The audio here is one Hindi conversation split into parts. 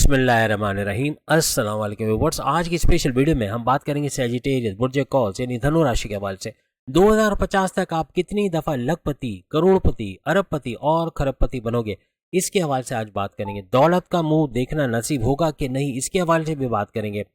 बिस्मिल्लाहिर्रहमानिर्रहीम। अस्सलाम वालेकुम व्यूअर्स। आज की स्पेशल वीडियो में हम बात करेंगे सैजिटेरियस बुर्ज कौस यानी धनु राशि के हवाले से 2050 तक आप कितनी दफा लखपति, करोड़पति, अरबपति और खरबपति बनोगे, इसके हवाले से आज बात करेंगे। दौलत का मुंह देखना नसीब होगा कि नहीं, इसके हवाले से भी बात करेंगे।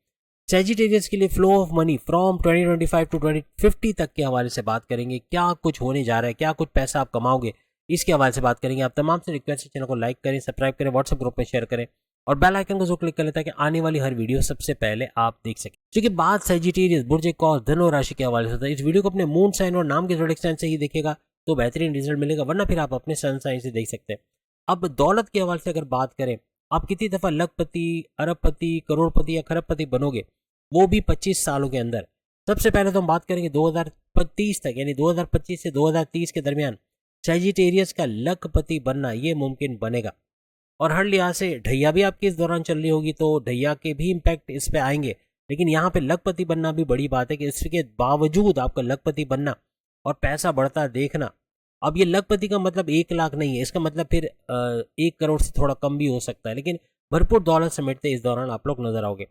सैजिटेरियस के लिए flow of money from 2025 to 2050 तक के हवाले से बात करेंगे। क्या कुछ होने जा रहा है, क्या कुछ पैसा आप कमाओगे, इसके हवाले से बात करेंगे। आप तमाम से रिक्वेस्ट है चैनल को लाइक करें, सब्सक्राइब करें, व्हाट्सएप ग्रुप में शेयर करें और बेल आइकन को जो क्लिक कर लेता है कि आने वाली हर वीडियो सबसे पहले आप देख सकें। क्योंकि बात सैजिटेरियस बुर्ज कौस धनु राशि के हवाले से होता है। इस वीडियो को अपने मून साइन और नाम के ज़ोडिएक साइन से ही देखेगा तो बेहतरीन रिजल्ट मिलेगा, वरना फिर आप अपने सन साइन से देख सकते हैं। अब दौलत के हवाले से अगर बात करें, आप कितनी दफा लखपति, अरबपति, करोड़पति या खरबपति बनोगे, वो भी 25 सालों के अंदर। सबसे पहले तो हम बात करेंगे 2030 तक, यानी 2025 से 2030 के दरमियान सैजिटेरियस का लखपति बनना ये मुमकिन बनेगा। और हर लिहाज से ढैया भी आपकी इस दौरान चल रही होगी तो ढैया के भी इम्पैक्ट इस पे आएंगे। लेकिन यहाँ पे लखपति बनना भी बड़ी बात है कि इसके बावजूद आपका लखपति बनना और पैसा बढ़ता देखना। अब ये लखपति का मतलब 1 लाख नहीं है, इसका मतलब फिर 1 करोड़ से थोड़ा कम भी हो सकता है, लेकिन भरपूर दौलत समेटते इस दौरान आप लोग नजर आओगे।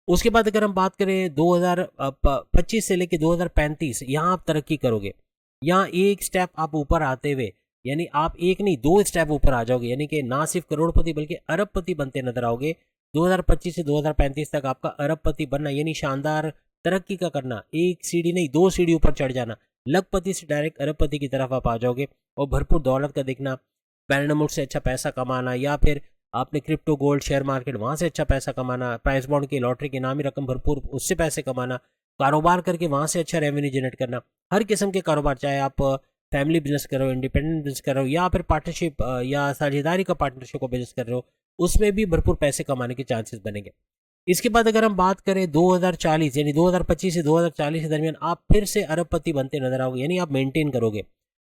उसके बाद अगर हम बात करें 2025 से लेकर 2035, यहाँ आप तरक्की करोगे। यहाँ एक स्टेप आप ऊपर आते हुए, यानी आप एक नहीं 2 स्टेप ऊपर आ जाओगे, यानी कि ना सिर्फ करोड़पति बल्कि अरबपति बनते नजर आओगे। 2025 से 2035 तक आपका अरबपति बनना यानी शानदार तरक्की का करना, एक सीढ़ी नहीं 2 सीढ़ी ऊपर चढ़ जाना, लखपति से डायरेक्ट अरबपति की तरफ आप आ जाओगे और भरपूर दौलत का देखना, पैरानमुट से अच्छा पैसा कमाना, या फिर आपने क्रिप्टो गोल्ड शेयर मार्केट वहां से अच्छा पैसा कमाना, प्राइस बॉन्ड की लॉटरी की इनामी रकम भरपूर उससे पैसे कमाना, कारोबार करके वहां से अच्छा रेवेन्यू जनरेट करना। हर किस्म के कारोबार, चाहे आप फैमिली बिजनेस कर रहे हो, इंडिपेंडेंट बिजनेस कर रहे हो, या फिर पार्टनरशिप या साझेदारी का पार्टनरशिप को बिजनेस कर रहे हो, उसमें भी भरपूर पैसे कमाने के चांसेस बनेंगे। इसके बाद अगर हम बात करें 2040 यानी 2025 से 2040 के दरमियान आप फिर से अरबपति बनते नजर आओगे, यानी आप मेंटेन करोगे।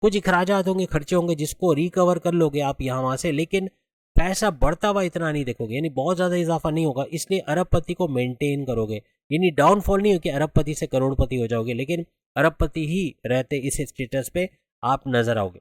कुछ अखराजात होंगे, खर्चे होंगे जिसको रिकवर कर लोगे आप यहाँ वहां से, लेकिन पैसा बढ़ता हुआ इतना नहीं देखोगे, यानी बहुत ज्यादा इजाफा नहीं होगा, इसलिए अरबपति को मेंटेन करोगे। यानी डाउनफॉल नहीं हो कि अरबपति से करोड़पति हो जाओगे, लेकिन अरबपति ही रहते इस स्टेटस पे आप नजर आओगे।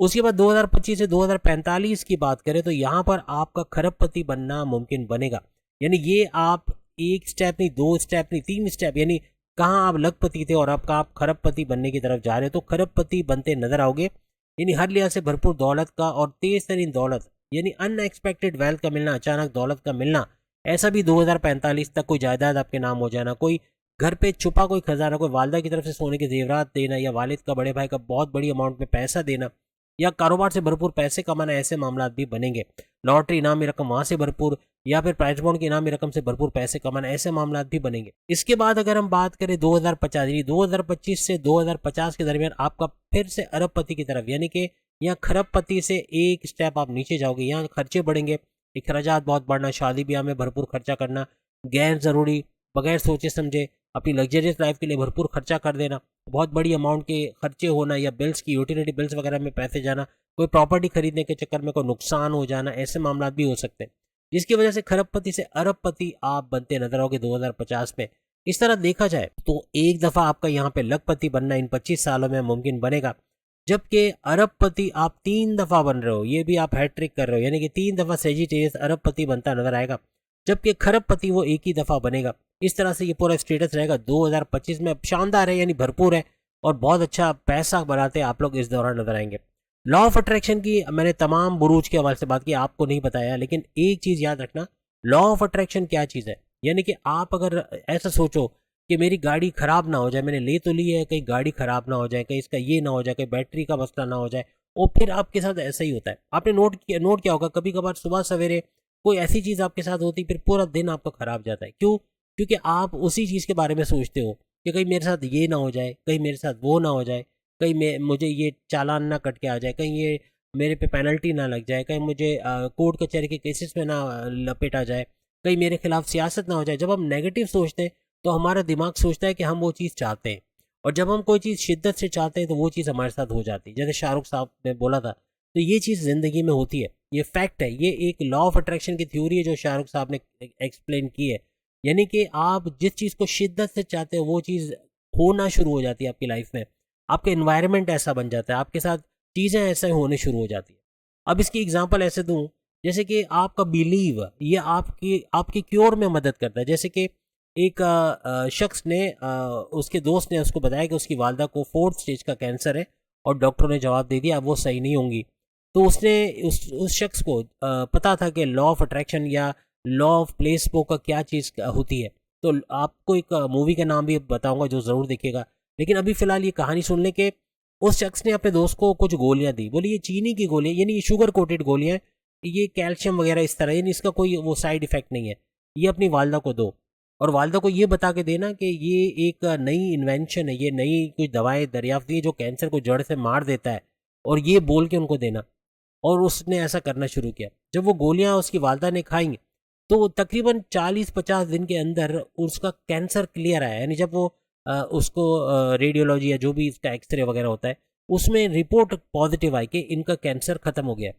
उसके बाद 2025 से 2045 की बात करें तो यहाँ पर आपका खरबपति बनना मुमकिन बनेगा। यानी ये आप एक स्टेप नहीं 2 स्टेप नहीं 3 स्टेप, यानी कहाँ आप लखपति थे और अब आप खरबपति बनने की तरफ जा रहे हो, तो खरबपति बनते नजर आओगे। यानी हर लिहाज से भरपूर दौलत का और तेज तरीन दौलत, यानी अनएक्सपेक्टेड वेल्थ का मिलना, अचानक दौलत का मिलना, ऐसा भी 2045 तक कोई जायदाद आपके नाम हो जाना, कोई घर पे छुपा कोई खजाना, कोई वालदा की तरफ से सोने के जेवरात देना, या वालिद का बड़े भाई का बहुत बड़ी अमाउंट में पैसा देना, या कारोबार से भरपूर पैसे कमाना, ऐसे मामला भी बनेंगे। लॉटरी इनामी रकम वहां से भरपूर, या फिर प्राइज बॉन्ड की इनामी रकम से भरपूर पैसे कमाना, ऐसे मामला भी बनेंगे। इसके बाद अगर हम बात करें 2050 यानी 2025 से 2050 के दरमियान आपका फिर से अरबपति की तरफ, यानी कि यहाँ खरबपति से एक स्टेप आप नीचे जाओगे। यहाँ खर्चे बढ़ेंगे, अखराजात बहुत बढ़ना, शादी ब्याह में भरपूर खर्चा करना, गैर जरूरी बगैर सोचे समझे अपनी लग्जरियस लाइफ के लिए भरपूर खर्चा कर देना, बहुत बड़ी अमाउंट के खर्चे होना, या बिल्स की यूटिलिटी बिल्स वगैरह में पैसे जाना, कोई प्रॉपर्टी खरीदने के चक्कर में कोई नुकसान हो जाना, ऐसे मामला भी हो सकते हैं, जिसकी वजह से खरबपति से अरबपति आप बनते नजर आओगे 2050 में। इस तरह देखा जाए तो एक दफा आपका यहाँ पे लखपति बनना इन 25 सालों में मुमकिन बनेगा, जबकि अरबपति आप 3 दफा बन रहे हो, ये भी आप हैट्रिक कर रहे हो, यानी कि 3 दफा सैजिटेरियस अरबपति बनता नजर आएगा, जबकि खरबपति वो एक ही दफा बनेगा। इस तरह से ये पूरा स्टेटस रहेगा 2025 में। शानदार है, यानी भरपूर है और बहुत अच्छा पैसा बनाते आप लोग इस दौरान नजर आएंगे। लॉ ऑफ अट्रैक्शन की मैंने तमाम बुरूज के हवाले से बात की, आपको नहीं बताया, लेकिन एक चीज याद रखना, लॉ ऑफ अट्रैक्शन क्या चीज है। यानी कि आप अगर ऐसा सोचो कि मेरी गाड़ी खराब ना हो जाए, मैंने ले तो ली है, कहीं गाड़ी खराब ना हो जाए, कहीं इसका ये ना हो जाए, कहीं बैटरी का मसला ना हो जाए, और फिर आपके साथ ऐसा ही होता है। आपने नोट किया होगा, कभी कभार सुबह सवेरे कोई ऐसी चीज आपके साथ होती, फिर पूरा दिन आपका खराब जाता है। क्यों? क्योंकि आप उसी चीज के बारे में सोचते हो कि कहीं मेरे साथ ये ना हो जाए, कहीं मेरे साथ वो ना हो जाए, कहीं मुझे ये चालान ना कट के आ जाए, कहीं ये मेरे पे पेनल्टी ना लग जाए, कहीं मुझे कोर्ट कचहरी के केसेस में ना लपेटा जाए, कहीं मेरे खिलाफ सियासत ना हो जाए। जब हम नेगेटिव सोचते हैं तो हमारा दिमाग सोचता है कि हम वो चीज़ चाहते हैं, और जब हम कोई चीज़ शिद्दत से चाहते हैं तो वो चीज़ हमारे साथ हो जाती है। जैसे शाहरुख साहब ने बोला था, तो ये चीज़ ज़िंदगी में होती है, ये फैक्ट है, ये एक लॉ ऑफ अट्रैक्शन की थ्योरी है जो शाहरुख साहब ने एक्सप्लेन की है। यानी कि आप जिस चीज़ को शिद्दत से चाहते हो वो चीज़ होना शुरू हो जाती है आपकी लाइफ में, आपका इन्वायरमेंट ऐसा बन जाता है, आपके साथ चीज़ें ऐसे होने शुरू हो जाती है। अब इसकी एग्जांपल ऐसे दूं जैसे कि आपका बिलीव ये आपकी आपकी क्योर में मदद करता है। जैसे कि एक शख्स ने उसके दोस्त ने उसको बताया कि उसकी वालदा को 4th स्टेज का कैंसर है और डॉक्टरों ने जवाब दे दिया अब वो सही नहीं होंगी। तो उसने उस शख्स को पता था कि लॉ ऑफ अट्रैक्शन या लॉ ऑफ प्लेसबो का क्या चीज़ होती है। तो आपको एक मूवी का नाम भी बताऊंगा जो ज़रूर देखिएगा। लेकिन अभी फ़िलहाल ये कहानी सुन लें कि उस शख्स ने अपने दोस्त को कुछ गोलियां दी। बोली ये चीनी की गोलियां, यानी ये शुगर कोटेड गोलियां, ये कैल्शियम वगैरह इस तरह, यानी इसका कोई वो साइड इफेक्ट नहीं है, ये अपनी वालदा को दो। और वालदा को ये बता के देना कि ये एक नई इन्वेंशन है, ये नई कुछ दवाएं दरियाफ्त हुई है जो कैंसर को जड़ से मार देता है, और ये बोल के उनको देना। और उसने ऐसा करना शुरू किया। जब वो गोलियां उसकी वालदा ने खाई तो तकरीबन 40-50 दिन के अंदर उसका कैंसर क्लियर आया। यानी जब वो उसको रेडियोलॉजी या जो भी इसका एक्सरे वगैरह होता है उसमें रिपोर्ट पॉजिटिव आई कि इनका कैंसर खत्म हो गया।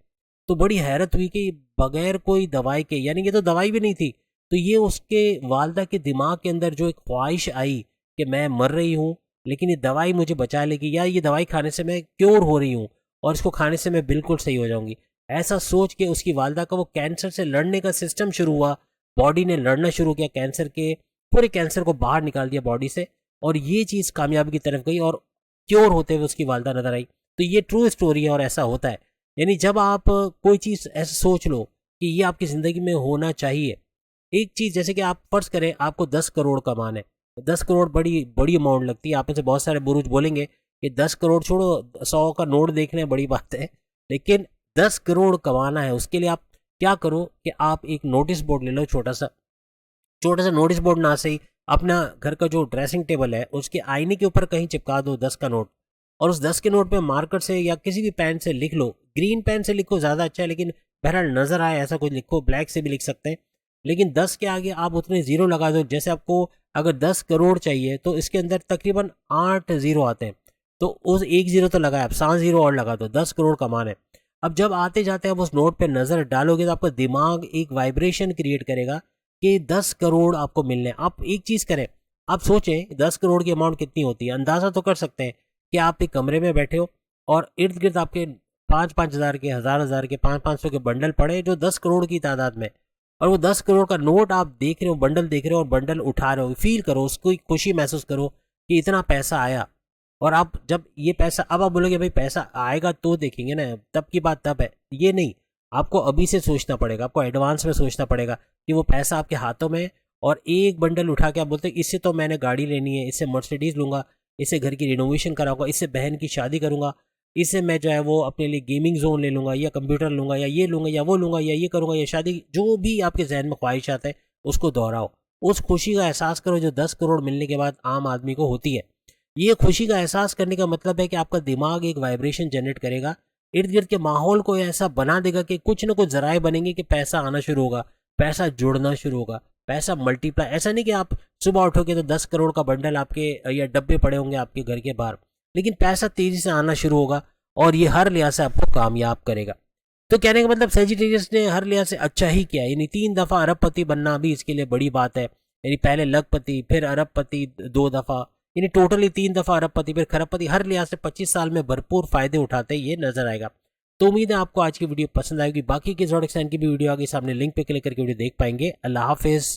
तो बड़ी हैरत हुई कि बगैर कोई दवाई के, यानी ये तो दवाई भी नहीं थी, तो ये उसके वालदा के दिमाग के अंदर जो एक ख्वाहिश आई कि मैं मर रही हूँ लेकिन ये दवाई मुझे बचा लेगी, या ये दवाई खाने से मैं क्योर हो रही हूँ और इसको खाने से मैं बिल्कुल सही हो जाऊंगी, ऐसा सोच के उसकी वालदा का वो कैंसर से लड़ने का सिस्टम शुरू हुआ। बॉडी ने लड़ना शुरू किया कैंसर के, पूरे कैंसर को बाहर निकाल दिया बॉडी से, और ये चीज़ कामयाबी की तरफ गई और क्योर होते हुए उसकी वालदा नजर आई। तो ये ट्रू स्टोरी है और ऐसा होता है। यानी जब आप कोई चीज़ ऐसे सोच लो कि ये आपकी ज़िंदगी में होना चाहिए, एक चीज़ जैसे कि आप फर्ज करें आपको 10 करोड़ कमाना है, 10 करोड़ बड़ी बड़ी अमाउंट लगती है। आप में से बहुत सारे बुरुज बोलेंगे कि 10 करोड़ छोड़ो, 100 का नोट देखने बड़ी बात है, लेकिन 10 करोड़ कमाना है उसके लिए आप क्या करो कि आप एक नोटिस बोर्ड ले लो, छोटा सा नोटिस बोर्ड ना सही, अपना घर का जो ड्रेसिंग टेबल है उसके आईने के ऊपर कहीं चिपका दो 10 का नोट, और उस 10 के नोट पे मार्कर से या किसी भी पेन से लिख लो। ग्रीन पेन से लिखो ज़्यादा अच्छा है, लेकिन बहरहाल नज़र आए ऐसा कुछ लिखो, ब्लैक से भी लिख सकते हैं। लेकिन 10 के आगे आप उतने ज़ीरो लगा दो, जैसे आपको अगर 10 करोड़ चाहिए तो इसके अंदर तकरीबन 8 ज़ीरो आते हैं, तो उस एक ज़ीरो तो लगाए, आप 7 ज़ीरो और लगा दो, 10 करोड़ कमाने। अब जब आते जाते आप उस नोट पे नज़र डालोगे तो आपका दिमाग एक वाइब्रेशन क्रिएट करेगा कि 10 करोड़ आपको मिलने। आप एक चीज़ करें, आप सोचें 10 करोड़ की अमाउंट कितनी होती है, अंदाज़ा तो कर सकते हैं कि आप एक कमरे में बैठे हो और इर्द गिर्द आपके 5-5 हज़ार के, हज़ार के, 500-500 के बंडल पड़े जो 10 करोड़ की तादाद में, और वो 10 करोड़ का नोट आप देख रहे हो, बंडल देख रहे हो और बंडल उठा रहे हो, फील करो, उसको खुशी महसूस करो कि इतना पैसा आया। और आप जब ये पैसा, अब आप बोलोगे भाई पैसा आएगा तो देखेंगे ना, तब की बात तब है, ये नहीं, आपको अभी से सोचना पड़ेगा, आपको एडवांस में सोचना पड़ेगा कि वो पैसा आपके हाथों में है, और एक बंडल उठा के आप बोलते हैं इससे तो मैंने गाड़ी लेनी है, इससे मर्सिडीज लूंगा, इससे घर की रिनोवेशन कराऊंगा, इससे बहन की शादी करूंगा, इससे मैं जो है वो अपने लिए गेमिंग जोन ले लूंगा, या कंप्यूटर लूंगा, या ये लूंगा, या वो लूंगा, या ये करूंगा, या शादी, जो भी आपके जहन में ख्वाहिशात है उसको दोहराओ, उस खुशी का एहसास करो जो 10 करोड़ मिलने के बाद आम आदमी को होती है। ये खुशी का एहसास करने का मतलब है कि आपका दिमाग एक वाइब्रेशन जनरेट करेगा, इर्द गिर्द के माहौल को ऐसा बना देगा कि कुछ ना कुछ जराए बनेंगे कि पैसा आना शुरू होगा, पैसा जुड़ना शुरू होगा, पैसा मल्टीप्लाई। ऐसा नहीं कि आप सुबह उठोगे तो 10 करोड़ का बंडल आपके या डब्बे पड़े होंगे आपके घर के बाहर, लेकिन पैसा तेजी से आना शुरू होगा और ये हर लिहाज से आपको कामयाब करेगा। तो कहने का मतलब सेजिटेरियस ने हर लिहाज से अच्छा ही किया, यानी 3 दफ़ा अरबपति बनना भी इसके लिए बड़ी बात है। यानी पहले लखपति, फिर अरबपति 2 दफ़ा, यानी टोटली 3 दफ़ा अरबपति फिर खरबपति, हर लिहाज से 25 साल में भरपूर फायदे उठाते ये नजर आएगा। तो उम्मीद है आपको आज की वीडियो पसंद आएगी। बाकी के ज़ोडिक साइन की भी वीडियो आगे सामने लिंक पे क्लिक करके वीडियो देख पाएंगे। अल्लाह हाफिज़।